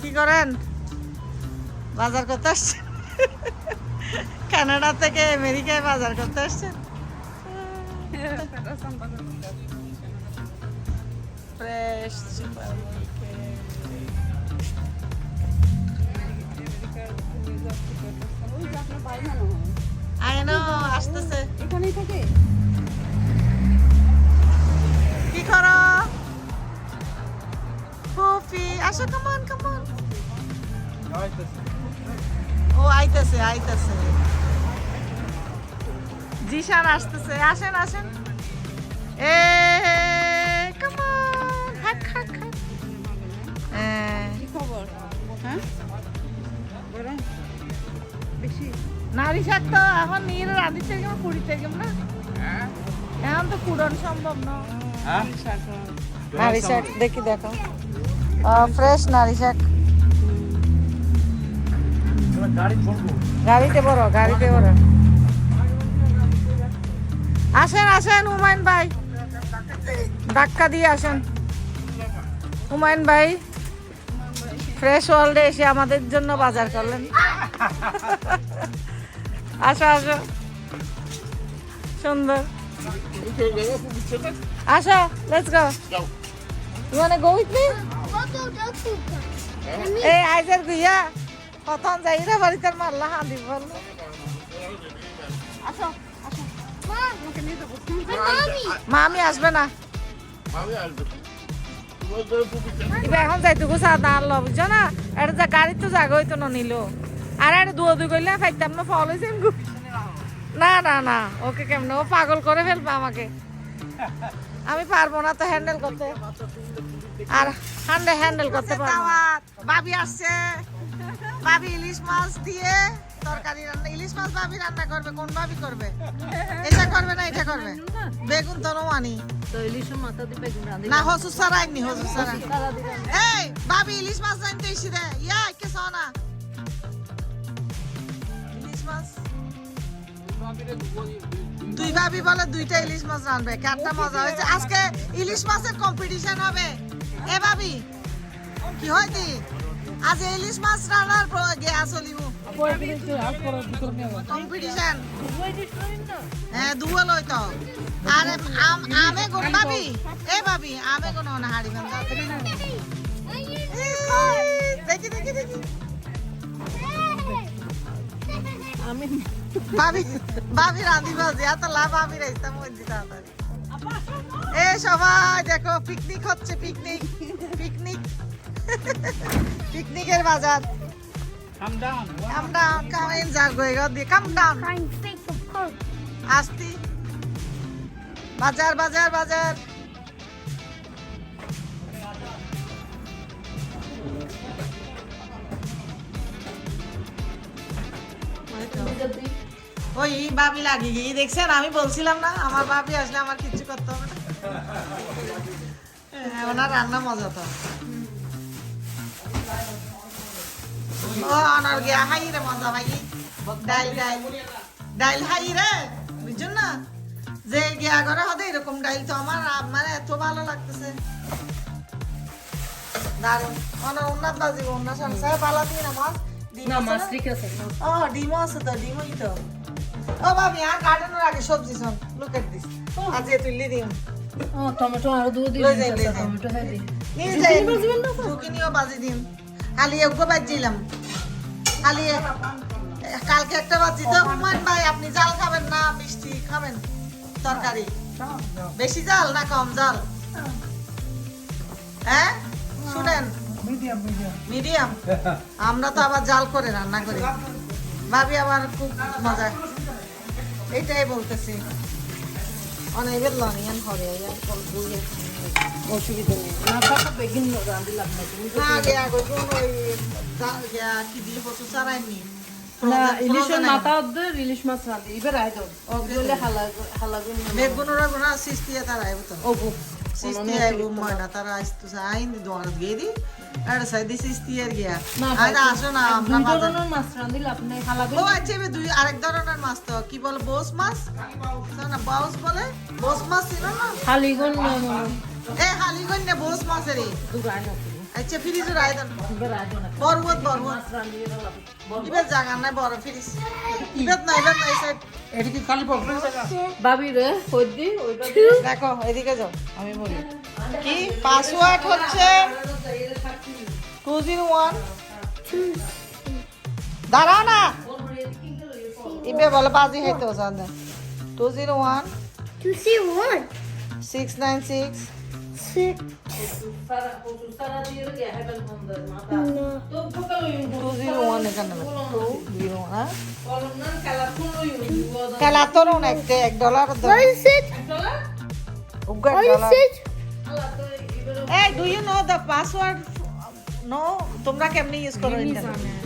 কি করেন? বাজার করতে আসছেন? কানাডা থেকে আমেরিকায় বাজার করতে আসছেন? ফ্রেশ আসতেছে। এখানেই থাকে। কি করো ফুফি? আসো, কামান কামান। ও আইতেছে আইতেছে। জিশান আসতেছে। আসেন আসেন। এ কামান, হাক হাক হাক। কি খবর? হ্যাঁ, গরম বেশি। নারী শাক তো এখন নিয়ে রাঁধিতে কেমন কুড়িতে কেমন না, এখন তো কুড়ন সম্ভব না। নারী শাক দেখি, দেখো ফ্রেশ নারী শাক। গাড়িতে বড়, গাড়িতে বড়। আসেন আসেন হুমায়ুন ভাই, ধাক্কা দিয়ে আসেন। হুমায়ুন ভাই ফ্রেশ ওয়ার্ল্ডে এসে আমাদের জন্য বাজার করলেন। আসো আসো, সুন্দর। আসো, let's go. You wanna go with me? এই আইজার গুইয়া কখন যাই রে বাড়িতে মারলা হাঁদি বললো। আসো আসো, আমাকে নিয়ে যাবো। মামি আসবে না, এখন যাইতো গো চা দাঁড় লো, বুঝছো না? এটা যা গাড়ি তো জাগা হইতো না নিল। আর এটা দুয়া দুই করলে ফাইতাম না, ফল হয়েছে। না না না, ওকে কেমনে, ও পাগল করে ফেলবে আমাকে। আমি পারবো না তো হ্যান্ডেল করতে, আর হ্যান্ডেল করতে পারবো না। ভাবি আসছে, ভাবি ইলিশ মাছ দিয়ে তরকারি রান্না। ইলিশ মাছ ভাবি রান্না করবে। কোন ভাবি করবে? এটা করবে না এটা করবে? বেগুন তো মানি তো ইলিশের মাথা দিয়ে বেগুন রাঁধি না, হসু সারা আইনি, হসু সারা। এই ভাবি ইলিশ মাছ রাঁধতে এসে দে, ইয়া কে সোনা ইলিশ মাছ। দুই ভাবি বলে দুইটা ইলিশ মাছ রাঁধবে। কারটা মজা হয়েছে আজকে। ইলিশ মাছের কম্পিটিশন হবে। এ ভাবি কি হয় দি আজ ইলিশ মাছ রান্নার গিয়া চলিব কম্পিটিশন। হ্যাঁ দুয়া লই তো। আরে আমে গুণ ভাবি, এ ভাবি আমে গুণ না হাড়ি বান্ধা। দেখি দেখি দেখি আমি ভাবি, ভাবি রাঁধি বাজি এত লাভ। আমি রাইতাম ওই দিতে তাড়াতাড়ি। এ সবাই দেখো পিকনিক হচ্ছে, পিকনিক পিকনিক পিকনিকের বাজার। Come down, come in, come down. আসতি বাজার বাজার বাজার। ওই ভাবি লাগি গিয়ে দেখছেন, আমি বলছিলাম না আমার ভাবি আসলে আমার কিচ্ছু করতে হবে না। ওনার রান্না মজা তো। ও অনার গিয়া হাই রে মজা ভাই। ডাইল ডাইল ডাইল হাই রে, বুঝছেন না? যে গিয়া করে হবে এরকম ডাইল তো আমার মানে এত ভালো লাগতেছে, দারুন। অনার উন্নাত বাজিব, উন্নাত সামসায় পালা দিয়ে না মাছ। না মাছ ঠিক আছে। ও ডিমও আছে তো, ডিমই তো। ও ভাবি আর গার্ডেনের আগে সবজি সব লুক এট দিস। আজ এ তুললি দিম। ও টমেটো আর দুধ দিয়ে লই যাই, লই যাই। টমেটো হ্যাঁ দি। নিয়ে যাই, জুকিনিও বাজি দিম। খালি এগো বাজিলাম, খালি কালকে একটা বাজি তো। হুমায়ুন ভাই আপনি জাল খাবেন না মিষ্টি খাবেন? তরকারি বেশি জাল না কম জাল? হ্যাঁ শুনেন, মিডিয়াম। আমরা তো আবার জাল করে রান্না করি, ভাবি আবার খুব মজা। এইটাই বলতেছি, অনেকের লনিয়ান করে অসুবিধা নেই। না থাকা বেগুন রাঁধি লাভ না। তুমি না গিয়া কইবো ওই কি দিয়ে কচু চারাইনি না ইলিশের মাথা অর্ধে ইলিশ মাছ রাঁধি এবার আয় দাও ওগুলো হালাগুন বেগুনরা গুনা সিস্তিয়া তারা আইবো তো ওগো সিস্তিয়া আইবো ময়না তারা আইতো আইন দোয়ার গেরি আর সাইদি সিস্তিয়ার গিয়া না আইনা আসো না আমরা দুই বাজার ধরনের মাছ রাঁধিলে আপনি হালাগুন ও আচ্ছা এবার দুই আরেক ধরনের মাছ তো কি বলে বোস মাছ না বাউস বলে বোস মাছ ছিল না হালিগুন এ হালিগন না বোস মাছের দুগাই না আচ্ছা ফ্রিজে রাই দেন এবার আয় দাও না বরবত মাছ রাঁধিয়ে রাখলাম ইবের জায়গা নাই বড় ফ্রিজ ইবের না এই সাইড এটা কি খালি পকড়ে জায়গা ভাবি রে হইদি ওইটা দেখো এদিকে যাও আমি বলি কি পাসওয়ার্ড হচ্ছে 201 দাঁড়াও না ইবে বলে বাজি হইতো জানে 201 696 201 এখানে 201 খেলা তো না একটা $1 Hey, do you know the password? No, তোমরা কেমনে ইউজ করো ইন্টারনেট?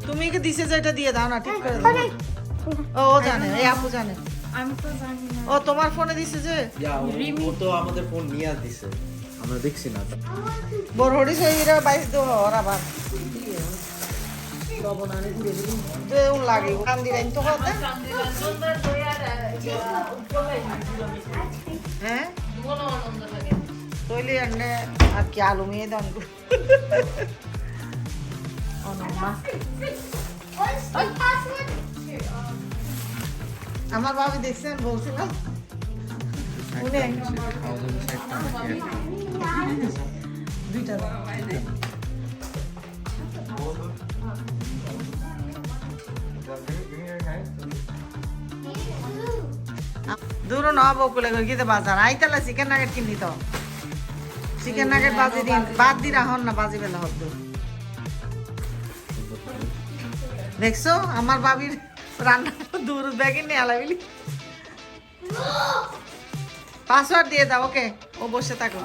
তুমি কি দিছে যে এটা দিয়ে দাও না ঠিক করে দাও। ও জানে, এই আপু জানে। আমি তো জানি না ও তোমার ফোনে দিছে যে ও তো আমাদের ফোন নিয়ে দিছে আমরা দেখছি না বড় হড়ি সেইরা 22 দো ওরা বাদ দেউ লাগে কান্দি রাইন তো কথা হ্যাঁ তইলে এনে আর কি আলু মেয়ে দাম আমার ভাবি দেখছেন বলছিলাম উনি দুইটা দূর ন বকুলে গিয়ে বাজার আইতালা চিকেন নাগেট কিনি তো চিকেন নাগেট বাজি দিন বাদ দি রাখুন না বাজি বেলা হতো দেখছো আমার বাবির রান্না দূর ব্যাগে নিয়ে আলাবিলি পাসওয়ার্ড দিয়ে দাও ওকে ও বসে থাকো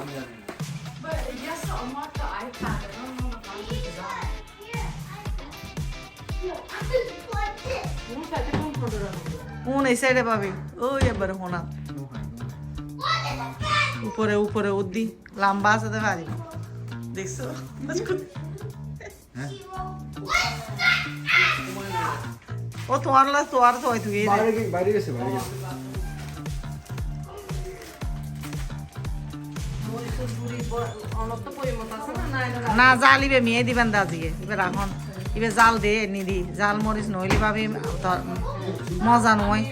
কোন এই সাইডে পাবি ওই এবারে হোনা উপরে উপরে উদ্দি লম্বা আছে তো পারি দেখছো ও তোমার লা তোর তো হয়তো এই বাইরে গেছে বাইরে গেছে না জালিবে মেয়ে দিবেন দাজিকে এবার রাখন এবার জাল দে নিদি জাল মরিচ নইলে ভাবি মজা নয়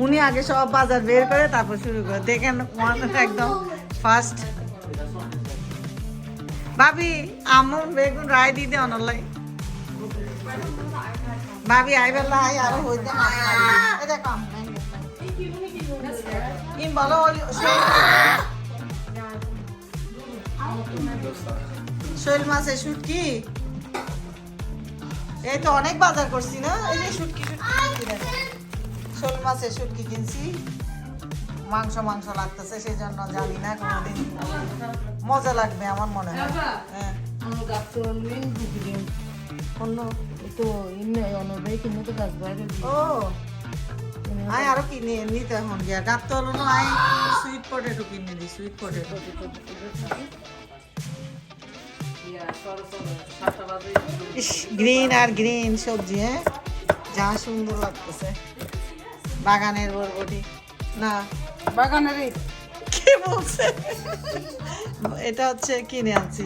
উনি আগে সব বাজার বের করে তারপর শুরু করে দেখেন একদম ফার্স্ট ভাবি আমন বেগুন রায় দিতে অনলাই ভাবি আইবেলা আই আরো হইতে এটা কম ইন বলো শৈল মাছের শুটকি এই তো অনেক বাজার করছি না এই যে শুটকি শোল মাছের শুটকি কিনছি মাংস মাংস লাগতেছে সেই জন্য জানি না কোনোদিন মজা লাগবে আমার মনে হয় হ্যাঁ অন্য ও আয় আরো কিনে নিতে এখন গিয়া গাত তো হলো না আয় সুইট পটেটো কিনে দি সুইট পটেটো গ্রিন আর গ্রিন সবজি হ্যাঁ যা সুন্দর লাগতেছে বাগানের বরবটি না বাগানের কে বলছে এটা হচ্ছে কিনে আনছি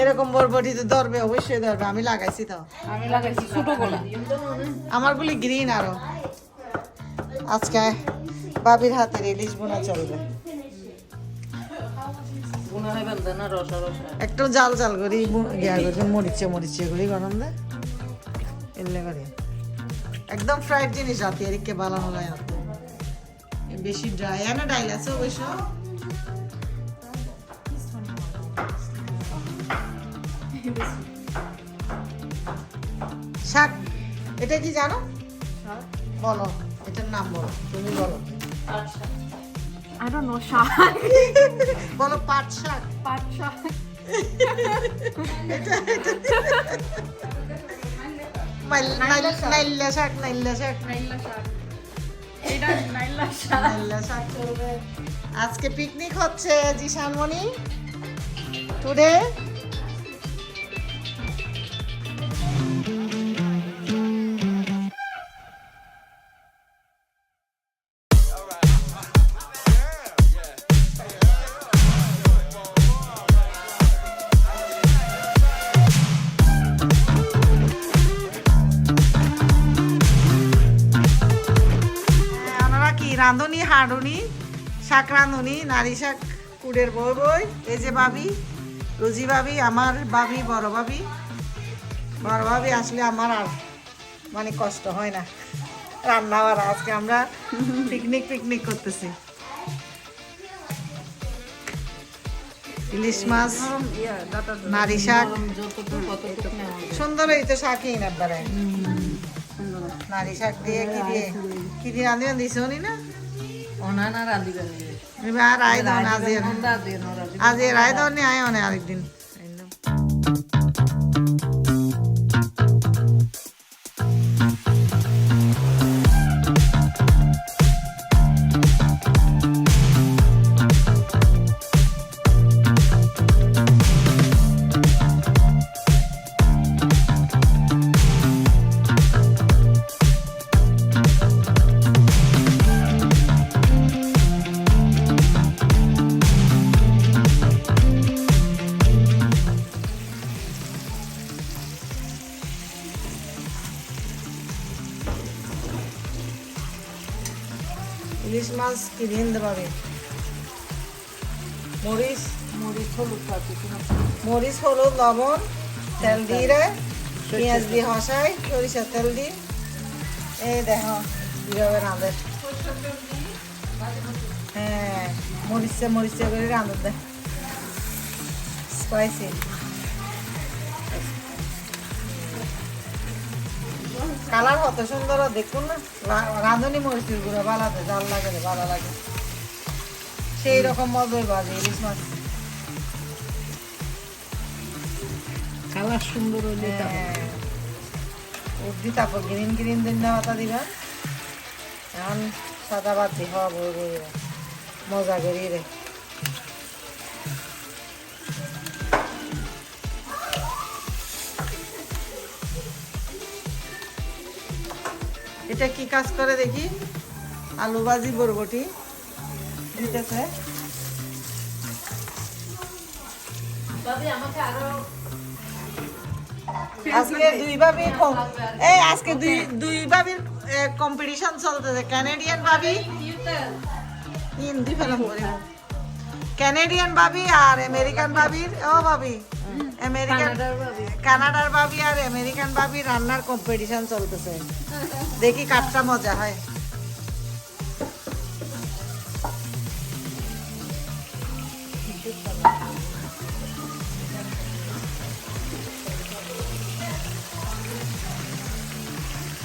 এরকম বরবটি তো ধরবে অবশ্যই ধরবে আমি লাগাইছি তো আমি লাগাইছি ছোট গোলা আমারগুলি গ্রিন আরো আজকে বাবির হাতের ইলিশ বোনা চলবে একটু জাল জাল করি গিয়া করি মরিচে মরিচে করি গরম দে এলে করি একদম ফ্রাইড জিনিস রাতে এদিকে বানানো যায় না বেশি ড্রাই না ডাইল আছে অবশ্য শাক এটা কি জানো বলো এটার নাম বলো তুমি বলো I don't know শাক বলো পাট শাক পাট শাক নাইল্লা শাক এটা নাইলা শাক। নাইল্লা শাক চলবে। আজকে পিকনিক হচ্ছে জিশানমণি টুডে। ওনারা কি রাঁধুনি হাঁড়ুনি শাক রাঁধুনি নারী শাক কুড়ের বই বই। এই যে ভাবি রুজি ভাবি, আমার ভাবি বড় ভাবি। বড় ভাবি আসলে আমার আর মানে কষ্ট হয় না রান্না বাড়া। আজকে আমরা পিকনিক করতেছি। ইলিশ মাছ, নারী শাক, সুন্দর এই তো শাকই না একবারে। নারী শাক দিয়ে কি দিয়ে রাঁধি দিছ নি না অনানা রাঁধিবেন এবার আয় দাও না আজ রায় দাও নি আয় অনেক আরেকদিন। ইলিশ মাছ কি দিন দেবে? মরিচ মরিচ হলুদ লবণ তেল দিয়ে পেঁয়াজ দিয়ে হসাই সরিষার তেল দিই। এই দেখো কিভাবে রাঁধে। হ্যাঁ মরিচে করে রাঁধে দেয় স্পাইসি। কালার কত সুন্দর দেখুন না। রাঁধুনি মরিচের গুঁড়ো ভালো জাল লাগে ভালো লাগে। সেই রকম মজাই বাজে ইলিশ মাছ। কালার সুন্দর হইলে উর্দি তারপর গ্রিন দিন পাতা দিবা। এখন সাদা ভাত দি হওয়া বই বই মজা করি রে। এটা কি কাজ করে দেখি? আলু ভাজি বরবটি দিতেছে। আজকে দুই ভাবির কম্পিটিশন চলতেছে। ক্যানাডিয়ান ভাবি হিন্দি ফেলাম ক্যানাডিয়ান ভাবি আর আমেরিকান ভাবির ভাবি কানাডার ভাবি আর আমেরিকান ভাবি রান্নার কম্পিটিশন চলতেছে। দেখি কাটটা মজা হয়।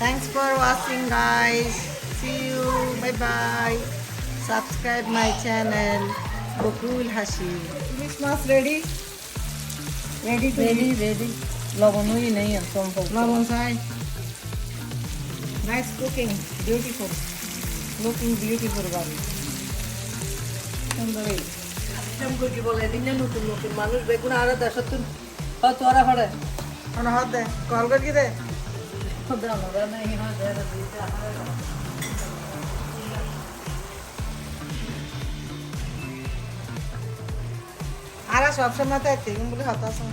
Thanks for watching guys. See you. Bye bye. Subscribe my channel. Bokul Hashi. English mas ready? Ready. লবণই নেই একদম। Lemon side. Nice cooking. Beautiful. Looking beautiful baby. সুন্দর। কি বলে দিনে নতুন মানুষ বেগুন আর দেশত কত ওরা হড়ে কোন হাত দে কল কর কি দে খোদা ওরা নাই হয় দেরা দিতে আর সব সময় তাই তেগুন বলে হাত আছে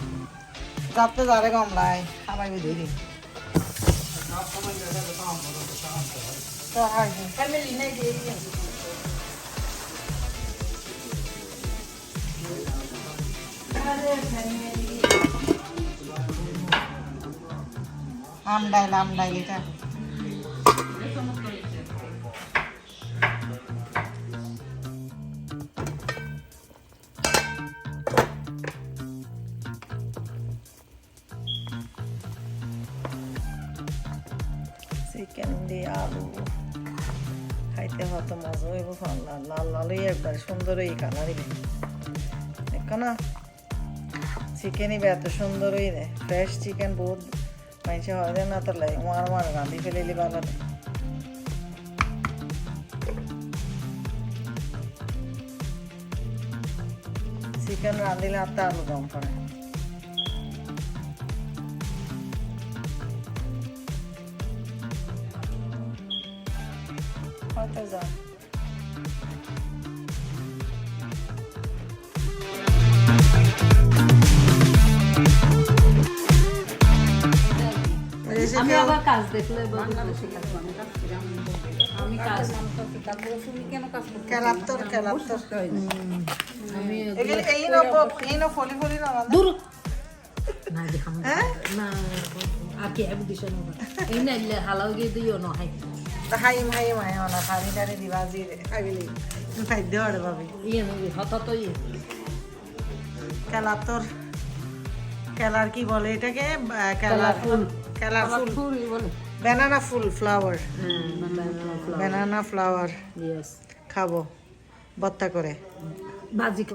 যাতে যারে কমলাই খাবাই ধরি তো হাই ফ্যামিলি নাই দিয়ে আমডাইল এটা চিকেন দিয়ে আলু খাইতে হতো মজা হইব লাল লাল একবার সুন্দর এই কালারই দেখো না চিকেনই এত সুন্দর হই রে ফ্রেশ চিকেন বহুত মাইছে হয় রে না তাহলে মার রাঁধি ফেলিলি ভালো রে চিকেন রাঁধিলে আর আলু দম করে হয়তো যা আমি আবার কাজ দেখলে আমি কাজ কেলাত্তর আমি এই নো ফলি ফলি না দূর না দেখাম না আকে আবু দিশন এই না হালাও গিয়ে দিও না হাই হাইম আয় না ভাবি ডারে দিবাজি খাইলি খাদ্য আরে ভাবি ইয়ে নবি হঠাৎ ইয়ে কেলাত্তর কেলার কি বলে এটাকে কেলার ফুল ফুল বলে ব্যানানা ফুল ফ্লাওয়ার হ্যাঁ ব্যানানা ফ্লাওয়ার ইয়েস খাবো ভর্তা করে ভাজি